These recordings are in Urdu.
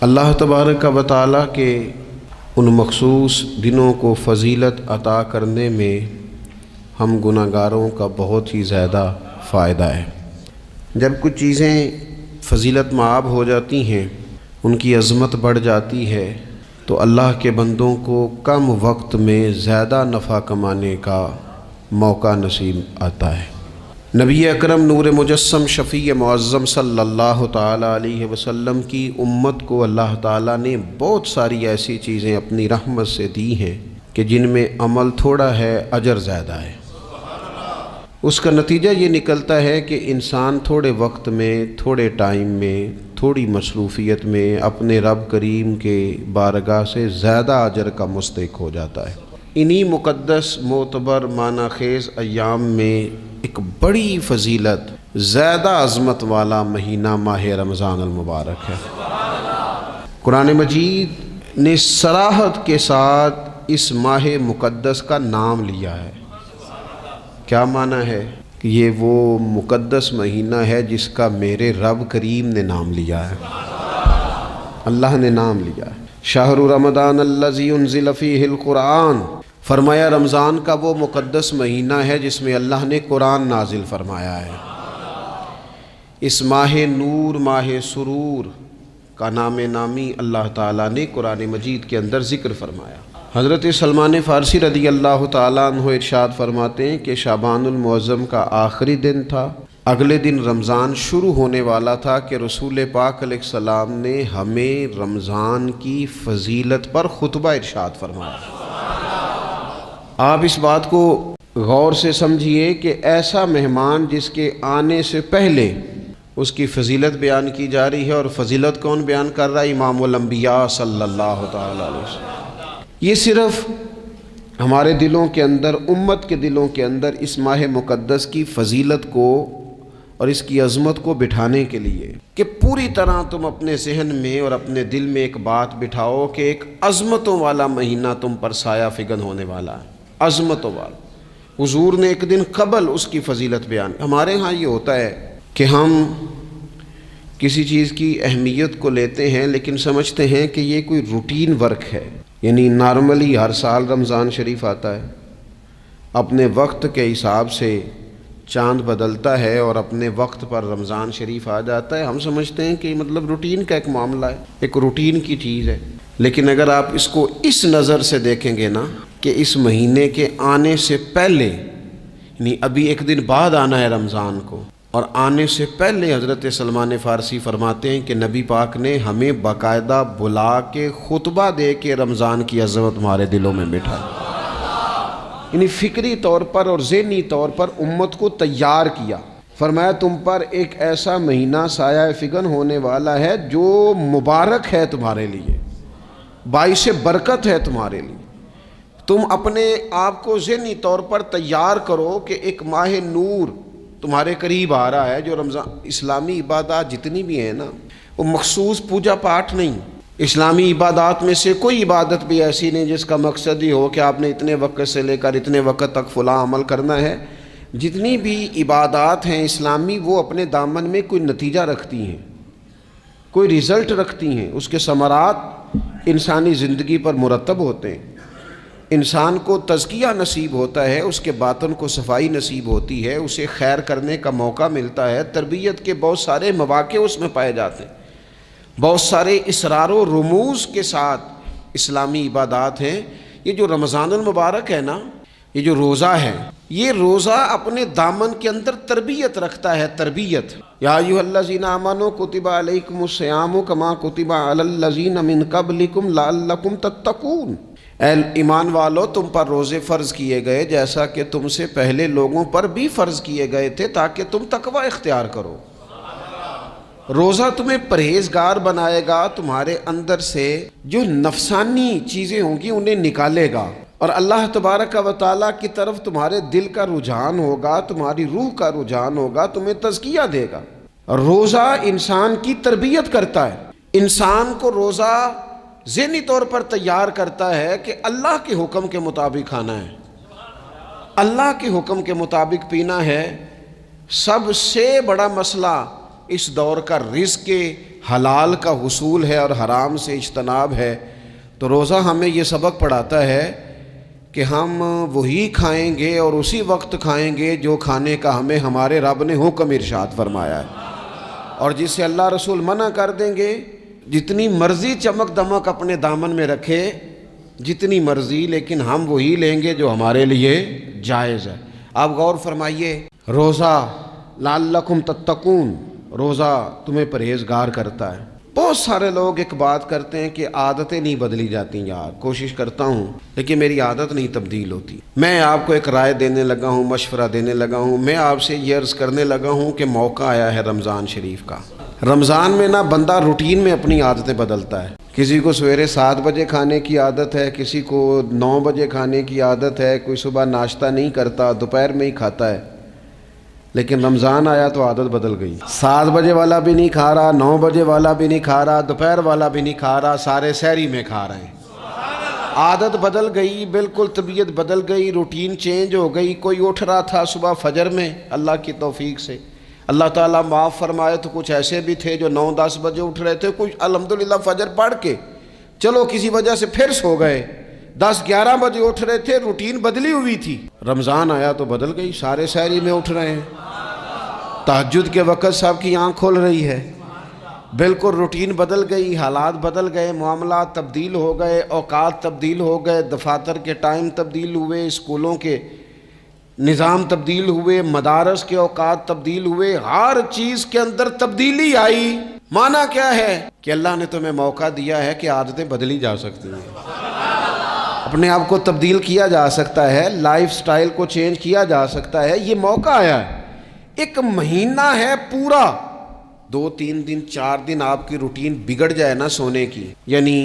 اللہ تبارک و تعالیٰ کے ان مخصوص دنوں کو فضیلت عطا کرنے میں ہم گناہ گاروں کا بہت ہی زیادہ فائدہ ہے۔ جب کچھ چیزیں فضیلت مآب ہو جاتی ہیں، ان کی عظمت بڑھ جاتی ہے، تو اللہ کے بندوں کو کم وقت میں زیادہ نفع کمانے کا موقع نصیب آتا ہے۔ نبی اکرم نور مجسم شفیع معظم صلی اللہ تعالیٰ علیہ وسلم کی امت کو اللہ تعالیٰ نے بہت ساری ایسی چیزیں اپنی رحمت سے دی ہیں کہ جن میں عمل تھوڑا ہے، اجر زیادہ ہے۔ اس کا نتیجہ یہ نکلتا ہے کہ انسان تھوڑے وقت میں، تھوڑے ٹائم میں، تھوڑی مصروفیت میں اپنے رب کریم کے بارگاہ سے زیادہ اجر کا مستحق ہو جاتا ہے۔ انہی مقدس معتبر معنی خیز ایام میں ایک بڑی فضیلت، زیادہ عظمت والا مہینہ ماہ رمضان المبارک ہے۔ قرآن مجید نے صراحت کے ساتھ اس ماہ مقدس کا نام لیا ہے۔ کیا معنی ہے؟ کہ یہ وہ مقدس مہینہ ہے جس کا میرے رب کریم نے نام لیا ہے، اللہ نے نام لیا ہے۔ شہر رمضان الذی انزل فیہ القرآن، فرمایا رمضان کا وہ مقدس مہینہ ہے جس میں اللہ نے قرآن نازل فرمایا ہے۔ اس ماہ نور، ماہ سرور کا نام نامی اللہ تعالیٰ نے قرآن مجید کے اندر ذکر فرمایا۔ حضرت سلمان فارسی رضی اللہ تعالیٰ عنہ ارشاد فرماتے ہیں کہ شعبان المعظم کا آخری دن تھا، اگلے دن رمضان شروع ہونے والا تھا کہ رسول پاک علیہ السلام نے ہمیں رمضان کی فضیلت پر خطبہ ارشاد فرمایا۔ آپ اس بات کو غور سے سمجھیے کہ ایسا مہمان جس کے آنے سے پہلے اس کی فضیلت بیان کی جا رہی ہے، اور فضیلت کون بیان کر رہا ہے؟ امام الانبیاء صلی اللہ تعالیٰ علیہ وسلم۔ یہ صرف ہمارے دلوں کے اندر، امت کے دلوں کے اندر اس ماہ مقدس کی فضیلت کو اور اس کی عظمت کو بٹھانے کے لیے کہ پوری طرح تم اپنے ذہن میں اور اپنے دل میں ایک بات بٹھاؤ کہ ایک عظمتوں والا مہینہ تم پر سایہ فگن ہونے والا ہے، عظمتوں والا۔ حضور نے ایک دن قبل اس کی فضیلت بیان۔ ہمارے ہاں یہ ہوتا ہے کہ ہم کسی چیز کی اہمیت کو لیتے ہیں لیکن سمجھتے ہیں کہ یہ کوئی روٹین ورک ہے، یعنی نارملی ہر سال رمضان شریف آتا ہے، اپنے وقت کے حساب سے چاند بدلتا ہے اور اپنے وقت پر رمضان شریف آ جاتا ہے۔ ہم سمجھتے ہیں کہ مطلب روٹین کا ایک معاملہ ہے، ایک روٹین کی چیز ہے۔ لیکن اگر آپ اس کو اس نظر سے دیکھیں گے نا کہ اس مہینے کے آنے سے پہلے، یعنی ابھی ایک دن بعد آنا ہے رمضان کو، اور آنے سے پہلے حضرت سلمان فارسی فرماتے ہیں کہ نبی پاک نے ہمیں باقاعدہ بلا کے خطبہ دے کے رمضان کی عظمت ہمارے دلوں میں بٹھا، یعنی فکری طور پر اور ذہنی طور پر امت کو تیار کیا۔ فرمایا تم پر ایک ایسا مہینہ سایہ فگن ہونے والا ہے جو مبارک ہے تمہارے لیے، باعث برکت ہے تمہارے لیے۔ تم اپنے آپ کو ذہنی طور پر تیار کرو کہ ایک ماہ نور تمہارے قریب آ رہا ہے۔ جو رمضان، اسلامی عبادات جتنی بھی ہیں نا، وہ مخصوص پوجا پاٹ نہیں۔ اسلامی عبادات میں سے کوئی عبادت بھی ایسی نہیں جس کا مقصد ہی ہو کہ آپ نے اتنے وقت سے لے کر اتنے وقت تک فلاں عمل کرنا ہے۔ جتنی بھی عبادات ہیں اسلامی، وہ اپنے دامن میں کوئی نتیجہ رکھتی ہیں، کوئی رزلٹ رکھتی ہیں، اس کے ثمرات انسانی زندگی پر مرتب ہوتے ہیں۔ انسان کو تزکیہ نصیب ہوتا ہے، اس کے باطن کو صفائی نصیب ہوتی ہے، اسے خیر کرنے کا موقع ملتا ہے، تربیت کے بہت سارے مواقع اس میں پائے جاتے ہیں، بہت سارے اسرار و رموز کے ساتھ اسلامی عبادات ہیں۔ یہ جو رمضان المبارک ہے نا، یہ جو روزہ ہے، یہ روزہ اپنے دامن کے اندر تربیت رکھتا ہے، تربیت۔ یا ایھا الذین آمنوا کتب علیکم الصیام کما کتب علی الذین من قبلکم لعلکم تتقون۔ اے ایمان والو، تم پر روزے فرض کیے گئے جیسا کہ تم سے پہلے لوگوں پر بھی فرض کیے گئے تھے تاکہ تم تقوی اختیار کرو۔ روزہ تمہیں پرہیزگار بنائے گا، تمہارے اندر سے جو نفسانی چیزیں ہوں گی انہیں نکالے گا، اور اللہ تبارک و تعالیٰ کی طرف تمہارے دل کا رجحان ہوگا، تمہاری روح کا رجحان ہوگا، تمہیں تزکیہ دے گا۔ روزہ انسان کی تربیت کرتا ہے، انسان کو روزہ ذہنی طور پر تیار کرتا ہے کہ اللہ کے حکم کے مطابق کھانا ہے، اللہ کے حکم کے مطابق پینا ہے۔ سب سے بڑا مسئلہ اس دور کا رزق حلال کا حصول ہے اور حرام سے اجتناب ہے، تو روزہ ہمیں یہ سبق پڑھاتا ہے کہ ہم وہی کھائیں گے اور اسی وقت کھائیں گے جو کھانے کا ہمیں ہمارے رب نے حکم ارشاد فرمایا ہے، اور جس سے اللہ رسول منع کر دیں گے جتنی مرضی چمک دمک اپنے دامن میں رکھے، جتنی مرضی، لیکن ہم وہی لیں گے جو ہمارے لیے جائز ہے۔ آپ غور فرمائیے، روزہ لعلکم تتقون، روزہ تمہیں پرہیزگار کرتا ہے۔ بہت سارے لوگ ایک بات کرتے ہیں کہ عادتیں نہیں بدلی جاتی، یار کوشش کرتا ہوں لیکن میری عادت نہیں تبدیل ہوتی۔ میں آپ کو ایک رائے دینے لگا ہوں، مشورہ دینے لگا ہوں، میں آپ سے یہ عرض کرنے لگا ہوں کہ موقع آیا ہے رمضان شریف کا۔ رمضان میں نا بندہ روٹین میں اپنی عادتیں بدلتا ہے، کسی کو سویرے 7 بجے کھانے کی عادت ہے، کسی کو 9 بجے کھانے کی عادت ہے، کوئی صبح ناشتہ نہیں کرتا، دوپہر میں ہی کھاتا ہے، لیکن رمضان آیا تو عادت بدل گئی۔ 7 بجے والا بھی نہیں کھا رہا، 9 بجے والا بھی نہیں کھا رہا، دوپہر والا بھی نہیں کھا رہا، سارے سحری میں کھا رہے ہیں۔ عادت بدل گئی، بالکل طبیعت بدل گئی، روٹین چینج ہو گئی۔ کوئی اٹھ رہا تھا صبح فجر میں، اللہ کی توفیق سے اللہ تعالیٰ معاف فرمائے تو کچھ ایسے بھی تھے جو 9-10 بجے اٹھ رہے تھے، کچھ الحمدللہ فجر پڑھ کے چلو کسی وجہ سے پھر سو گئے، 10-11 بجے اٹھ رہے تھے، روٹین بدلی ہوئی تھی۔ رمضان آیا تو بدل گئی، سارے سحری میں اٹھ رہے ہیں، تہجد کے وقت سب کی آنکھ کھل رہی ہے، بالکل روٹین بدل گئی، حالات بدل گئے، معاملات تبدیل ہو گئے، اوقات تبدیل ہو گئے، دفاتر کے ٹائم تبدیل ہوئے، اسکولوں کے نظام تبدیل ہوئے، مدارس کے اوقات تبدیل ہوئے، ہر چیز کے اندر تبدیلی آئی۔ معنی کیا ہے کہ اللہ نے تمہیں موقع دیا ہے کہ عادتیں بدلی جا سکتی ہیں، اپنے آپ کو تبدیل کیا جا سکتا ہے، لائف سٹائل کو چینج کیا جا سکتا ہے، یہ موقع آیا ہے۔ ایک مہینہ ہے پورا، 2-3 دن 4 دن آپ کی روٹین بگڑ جائے نا سونے کی، یعنی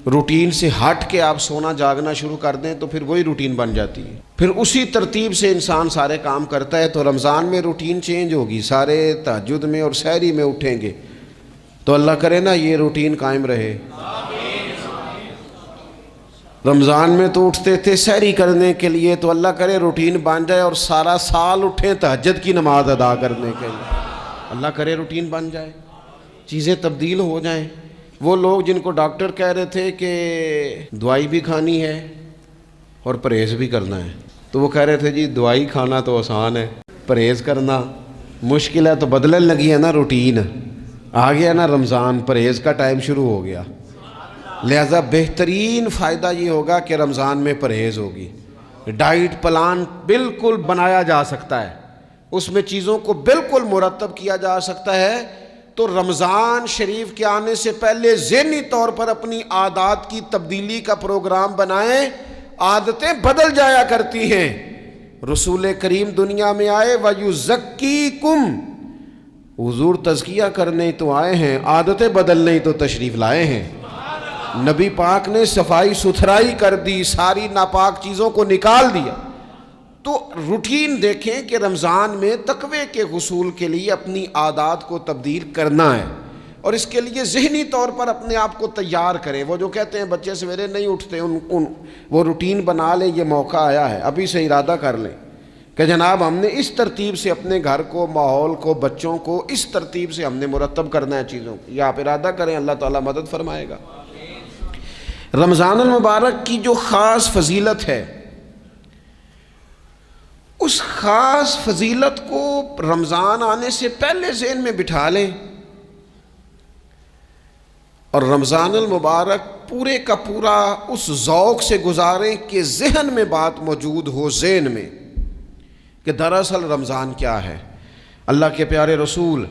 روٹین سے ہٹ کے آپ سونا جاگنا شروع کر دیں تو پھر وہی روٹین بن جاتی ہے، پھر اسی ترتیب سے انسان سارے کام کرتا ہے۔ تو رمضان میں روٹین چینج ہوگی، سارے تہجد میں اور سحری میں اٹھیں گے، تو اللہ کرے نا یہ روٹین قائم رہے۔ رمضان میں تو اٹھتے تھے سحری کرنے کے لیے، تو اللہ کرے روٹین بن جائے اور سارا سال اٹھیں تہجد کی نماز ادا کرنے کے لیے، اللہ کرے روٹین بن جائے، چیزیں تبدیل ہو جائیں۔ وہ لوگ جن کو ڈاکٹر کہہ رہے تھے کہ دوائی بھی کھانی ہے اور پرہیز بھی کرنا ہے، تو وہ کہہ رہے تھے جی دوائی کھانا تو آسان ہے، پرہیز کرنا مشکل ہے، تو بدلنے لگی ہے نا روٹین، آ گیا نا رمضان، پرہیز کا ٹائم شروع ہو گیا، لہذا بہترین فائدہ یہ ہوگا کہ رمضان میں پرہیز ہوگی، ڈائٹ پلان بالکل بنایا جا سکتا ہے، اس میں چیزوں کو بالکل مرتب کیا جا سکتا ہے۔ تو رمضان شریف کے آنے سے پہلے ذہنی طور پر اپنی عادات کی تبدیلی کا پروگرام بنائیں، عادتیں بدل جایا کرتی ہیں۔ رسول کریم دنیا میں آئے وَيُزَكِّيكُمْ، حضور تزکیہ کرنے تو آئے ہیں، عادتیں بدلنے تو تشریف لائے ہیں۔ نبی پاک نے صفائی ستھرائی کر دی، ساری ناپاک چیزوں کو نکال دیا۔ تو روٹین دیکھیں کہ رمضان میں تقوی کے حصول کے لیے اپنی عادات کو تبدیل کرنا ہے، اور اس کے لیے ذہنی طور پر اپنے آپ کو تیار کریں۔ وہ جو کہتے ہیں بچے سویرے نہیں اٹھتے، وہ روٹین بنا لیں، یہ موقع آیا ہے، ابھی سے ارادہ کر لیں کہ جناب ہم نے اس ترتیب سے اپنے گھر کو، ماحول کو، بچوں کو اس ترتیب سے ہم نے مرتب کرنا ہے چیزوں کو، یہ آپ ارادہ کریں، اللہ تعالیٰ مدد فرمائے گا۔ رمضان المبارک کی جو خاص فضیلت ہے، اس خاص فضیلت کو رمضان آنے سے پہلے ذہن میں بٹھا لیں، اور رمضان المبارک پورے کا پورا اس ذوق سے گزاریں کہ ذہن میں بات موجود ہو، ذہن میں کہ دراصل رمضان کیا ہے۔ اللہ کے پیارے رسول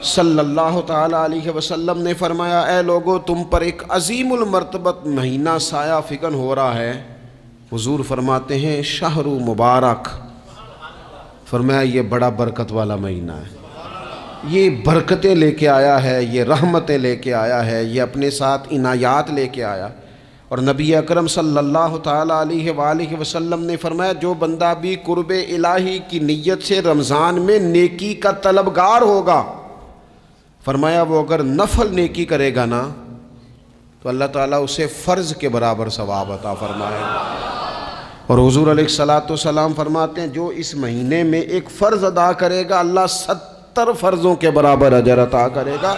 صلی اللہ تعالیٰ علیہ وسلم نے فرمایا، اے لوگو تم پر ایک عظیم المرتبت مہینہ سایہ فکن ہو رہا ہے۔ حضور فرماتے ہیں شہر مبارک، فرمایا یہ بڑا برکت والا مہینہ ہے، یہ برکتیں لے کے آیا ہے، یہ رحمتیں لے کے آیا ہے، یہ اپنے ساتھ عنایات لے کے آیا۔ اور نبی اکرم صلی اللہ تعالیٰ علیہ وآلہ وسلم نے فرمایا جو بندہ بھی قرب الہی کی نیت سے رمضان میں نیکی کا طلبگار ہوگا، فرمایا وہ اگر نفل نیکی کرے گا نا تو اللہ تعالیٰ اسے فرض کے برابر ثواب عطا فرمائے گا۔ اور حضور علیہ الصلوۃ والسلام فرماتے ہیں جو اس مہینے میں ایک فرض ادا کرے گا، اللہ 70 فرضوں کے برابر اجر عطا کرے گا۔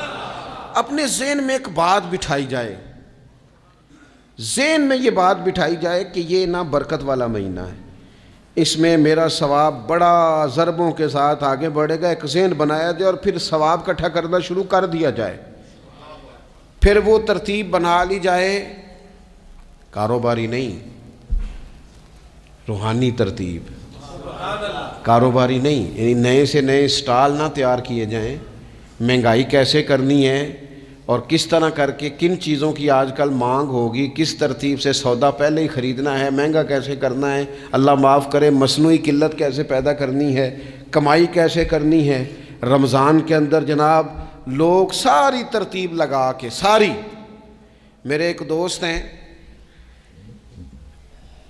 اپنے ذہن میں ایک بات بٹھائی جائے، ذہن میں یہ بات بٹھائی جائے کہ یہ نا برکت والا مہینہ ہے، اس میں میرا ثواب بڑا ضربوں کے ساتھ آگے بڑھے گا۔ ایک ذہن بنایا جائے اور پھر ثواب اکٹھا کرنا شروع کر دیا جائے۔ پھر وہ ترتیب بنا لی جائے، کاروباری نہیں، روحانی ترتیب، کاروباری نہیں، یعنی نئے سے نئے سٹال نہ تیار کیے جائیں، مہنگائی کیسے کرنی ہے اور کس طرح کر کے کن چیزوں کی آج کل مانگ ہوگی، کس ترتیب سے سودا پہلے ہی خریدنا ہے، مہنگا کیسے کرنا ہے، اللہ معاف کرے مصنوعی قلت کیسے پیدا کرنی ہے، کمائی کیسے کرنی ہے۔ رمضان کے اندر جناب لوگ ساری ترتیب لگا کے، ساری، میرے ایک دوست ہیں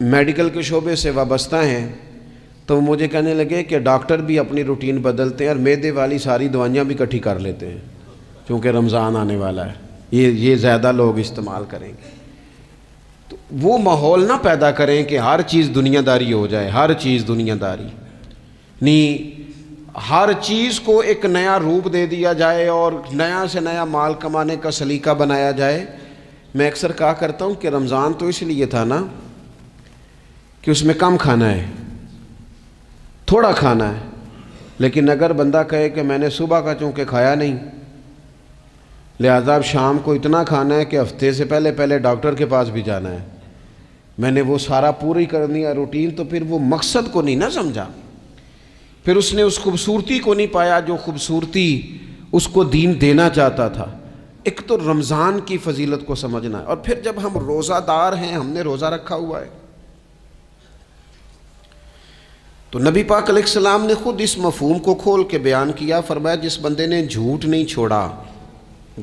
میڈیکل کے شعبے سے وابستہ ہیں، تو مجھے کہنے لگے کہ ڈاکٹر بھی اپنی روٹین بدلتے ہیں اور معدے والی ساری دوائیاں بھی اکٹھی کر لیتے ہیں کیونکہ رمضان آنے والا ہے، یہ زیادہ لوگ استعمال کریں گے۔ تو وہ ماحول نہ پیدا کریں کہ ہر چیز دنیا داری ہو جائے، ہر چیز دنیا داری نہیں، ہر چیز کو ایک نیا روپ دے دیا جائے اور نیا سے نیا مال کمانے کا سلیقہ بنایا جائے۔ میں اکثر کہا کرتا ہوں کہ رمضان تو اس لیے تھا نا کہ اس میں کم کھانا ہے، تھوڑا کھانا ہے، لیکن اگر بندہ کہے کہ میں نے صبح کا چونکہ کھایا نہیں لہذا اب شام کو اتنا کھانا ہے کہ ہفتے سے پہلے ڈاکٹر کے پاس بھی جانا ہے، میں نے وہ سارا پوری کرنی ہے روٹین، تو پھر وہ مقصد کو نہیں نہ سمجھا، پھر اس نے اس خوبصورتی کو نہیں پایا جو خوبصورتی اس کو دین دینا چاہتا تھا۔ ایک تو رمضان کی فضیلت کو سمجھنا ہے، اور پھر جب ہم روزہ دار ہیں، ہم نے روزہ رکھا ہوا ہے، تو نبی پاک علیہ السلام نے خود اس مفہوم کو کھول کے بیان کیا، فرمایا جس بندے نے جھوٹ نہیں چھوڑا،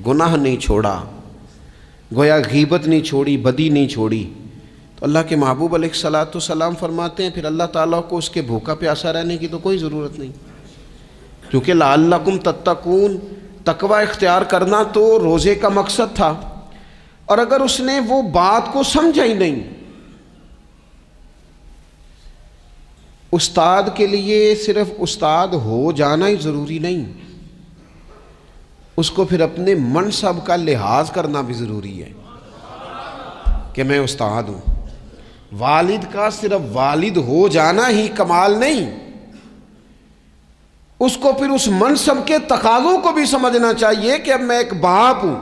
گناہ نہیں چھوڑا، گویا غیبت نہیں چھوڑی، بدی نہیں چھوڑی، تو اللہ کے محبوب علیہ الصلوۃ والسلام فرماتے ہیں پھر اللہ تعالیٰ کو اس کے بھوکا پیاسا رہنے کی تو کوئی ضرورت نہیں، کیونکہ لعلکم تتقون، تقوی اختیار کرنا تو روزے کا مقصد تھا۔ اور اگر اس نے وہ بات کو سمجھا ہی نہیں، استاد کے لیے صرف استاد ہو جانا ہی ضروری نہیں، اس کو پھر اپنے منصب کا لحاظ کرنا بھی ضروری ہے کہ میں استاد ہوں۔ والد کا صرف والد ہو جانا ہی کمال نہیں، اس کو پھر اس منصب کے تقاضوں کو بھی سمجھنا چاہیے کہ اب میں ایک باپ ہوں،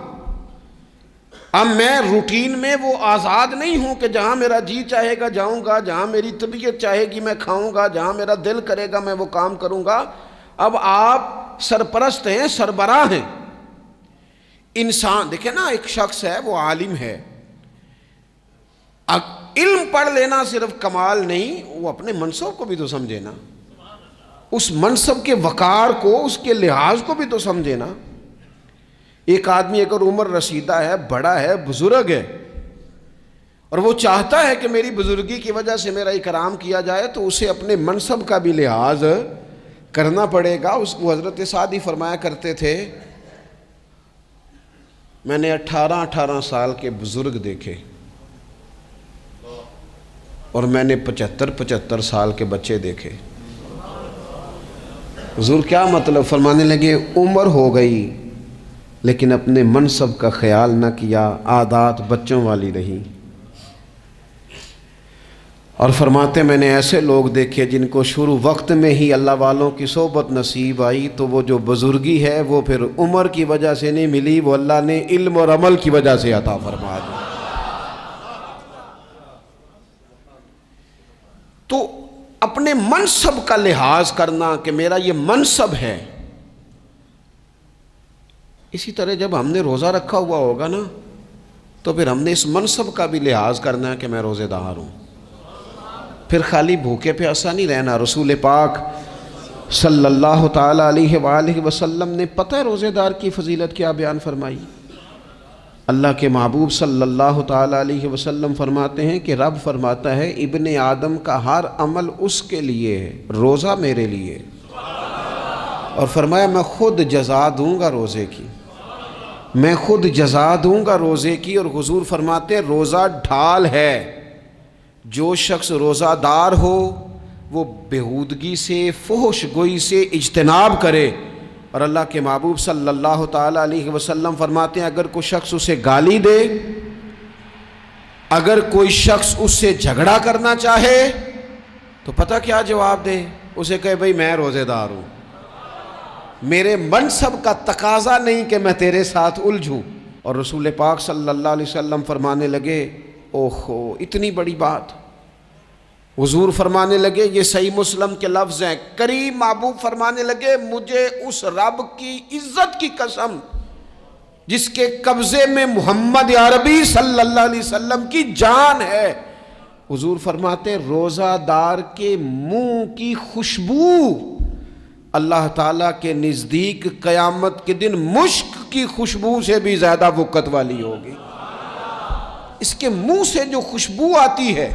اب میں روٹین میں وہ آزاد نہیں ہوں کہ جہاں میرا جی چاہے گا جاؤں گا، جہاں میری طبیعت چاہے گی میں کھاؤں گا، جہاں میرا دل کرے گا میں وہ کام کروں گا۔ اب آپ سرپرست ہیں، سربراہ ہیں۔ انسان دیکھیں نا، ایک شخص ہے وہ عالم ہے، علم پڑھ لینا صرف کمال نہیں، وہ اپنے منصب کو بھی تو سمجھے نا، اس منصب کے وقار کو، اس کے لحاظ کو بھی تو سمجھے نا۔ ایک آدمی اگر عمر رسیدہ ہے، بڑا ہے، بزرگ ہے، اور وہ چاہتا ہے کہ میری بزرگی کی وجہ سے میرا اکرام کیا جائے، تو اسے اپنے منصب کا بھی لحاظ کرنا پڑے گا۔ اس کو حضرت سعدی فرمایا کرتے تھے میں نے 18 سال کے بزرگ دیکھے اور میں نے 75 سال کے بچے دیکھے۔ حضور کیا مطلب؟ فرمانے لگے عمر ہو گئی لیکن اپنے منصب کا خیال نہ کیا، عادات بچوں والی رہی۔ اور فرماتے میں نے ایسے لوگ دیکھے جن کو شروع وقت میں ہی اللہ والوں کی صحبت نصیب آئی، تو وہ جو بزرگی ہے وہ پھر عمر کی وجہ سے نہیں ملی، وہ اللہ نے علم اور عمل کی وجہ سے عطا فرما دی۔ تو اپنے منصب کا لحاظ کرنا کہ میرا یہ منصب ہے۔ اسی طرح جب ہم نے روزہ رکھا ہوا ہوگا نا، تو پھر ہم نے اس منصب کا بھی لحاظ کرنا ہے کہ میں روزے دار ہوں، پھر خالی بھوکے پیاسا نہیں رہنا۔ رسول پاک صلی اللہ تعالیٰ علیہ وآلہ وسلم نے پتہ ہے روزے دار کی فضیلت کیا بیان فرمائی؟ اللہ کے محبوب صلی اللہ تعالیٰ علیہ وسلم فرماتے ہیں کہ رب فرماتا ہے ابن آدم کا ہر عمل اس کے لیے ہے، روزہ میرے لیے، اور فرمایا میں خود جزا دوں گا روزے کی، میں خود جزا دوں گا روزے کی۔ اور حضور فرماتے ہیں روزہ ڈھال ہے، جو شخص روزہ دار ہو وہ بےہودگی سے، فحش گوئی سے اجتناب کرے، اور اللہ کے محبوب صلی اللہ تعالیٰ علیہ وسلم فرماتے ہیں اگر کوئی شخص اسے گالی دے، اگر کوئی شخص اس سے جھگڑا کرنا چاہے تو پتہ کیا جواب دے؟ اسے کہے بھئی میں روزے دار ہوں، میرے منصب کا تقاضا نہیں کہ میں تیرے ساتھ الجھوں۔ اور رسول پاک صلی اللہ علیہ وسلم فرمانے لگے اوہو اتنی بڑی بات۔ حضور فرمانے لگے، یہ صحیح مسلم کے لفظ ہیں، کریم محبوب فرمانے لگے مجھے اس رب کی عزت کی قسم جس کے قبضے میں محمد عربی صلی اللہ علیہ وسلم کی جان ہے، حضور فرماتے روزہ دار کے منہ کی خوشبو اللہ تعالیٰ کے نزدیک قیامت کے دن مشک کی خوشبو سے بھی زیادہ وقت والی ہوگی۔ اس کے منہ سے جو خوشبو آتی ہے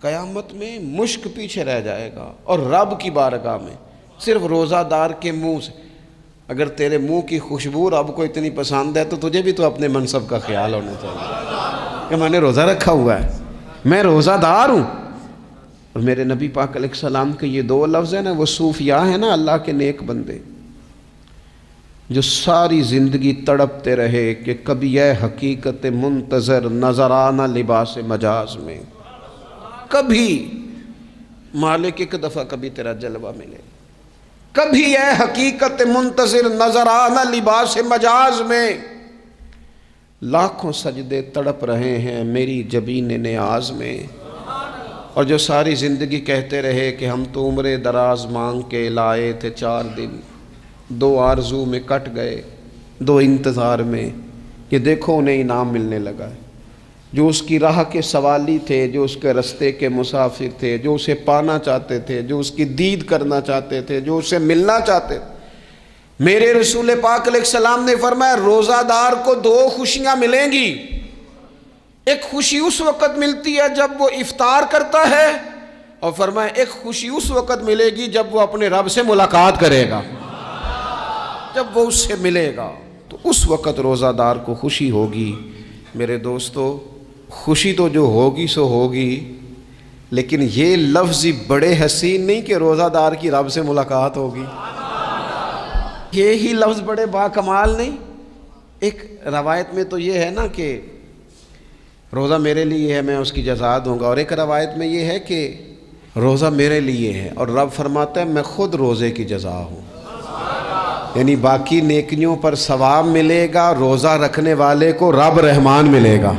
قیامت میں مشک پیچھے رہ جائے گا، اور رب کی بارگاہ میں صرف روزہ دار کے منہ سے۔ اگر تیرے منہ کی خوشبو رب کو اتنی پسند ہے تو تجھے بھی تو اپنے منصب کا خیال ہونا چاہیے کہ میں نے روزہ رکھا ہوا ہے، میں روزہ دار ہوں۔ اور میرے نبی پاک علیہ السلام کے یہ دو لفظ ہیں نا، وہ صوفیاء ہیں نا، اللہ کے نیک بندے جو ساری زندگی تڑپتے رہے کہ کبھی یہ حقیقت منتظر نظر آنا لباس مجاز میں، کبھی مالک ایک دفعہ کبھی تیرا جلوہ ملے، کبھی یہ حقیقت منتظر نظر آنا لباس مجاز میں۔ لاکھوں سجدے تڑپ رہے ہیں میری جبین نیاز میں، اور جو ساری زندگی کہتے رہے کہ ہم تو عمر دراز مانگ کے لائے تھے 4 دن، 2 آرزو میں کٹ گئے، 2 انتظار میں، یہ دیکھو انہیں انعام ملنے لگا ہے۔ جو اس کی راہ کے سوالی تھے، جو اس کے رستے کے مسافر تھے، جو اسے پانا چاہتے تھے، جو اس کی دید کرنا چاہتے تھے، جو اسے ملنا چاہتے تھے، میرے رسول پاک علیہ السلام نے فرمایا روزہ دار کو 2 خوشیاں ملیں گی۔ ایک خوشی اس وقت ملتی ہے جب وہ افطار کرتا ہے، اور فرمایا ایک خوشی اس وقت ملے گی جب وہ اپنے رب سے ملاقات کرے گا، جب وہ اس سے ملے گا تو اس وقت روزہ دار کو خوشی ہوگی۔ میرے دوستو خوشی تو جو ہوگی سو ہوگی، لیکن یہ لفظ بڑے حسین نہیں کہ روزہ دار کی رب سے ملاقات ہوگی، یہی لفظ بڑے باکمال نہیں۔ ایک روایت میں تو یہ ہے نا کہ روزہ میرے لیے ہے میں اس کی جزا دوں گا، اور ایک روایت میں یہ ہے کہ روزہ میرے لیے ہے اور رب فرماتا ہے میں خود روزے کی جزا ہوں، یعنی باقی نیکیوں پر ثواب ملے گا، روزہ رکھنے والے کو رب رحمان ملے گا۔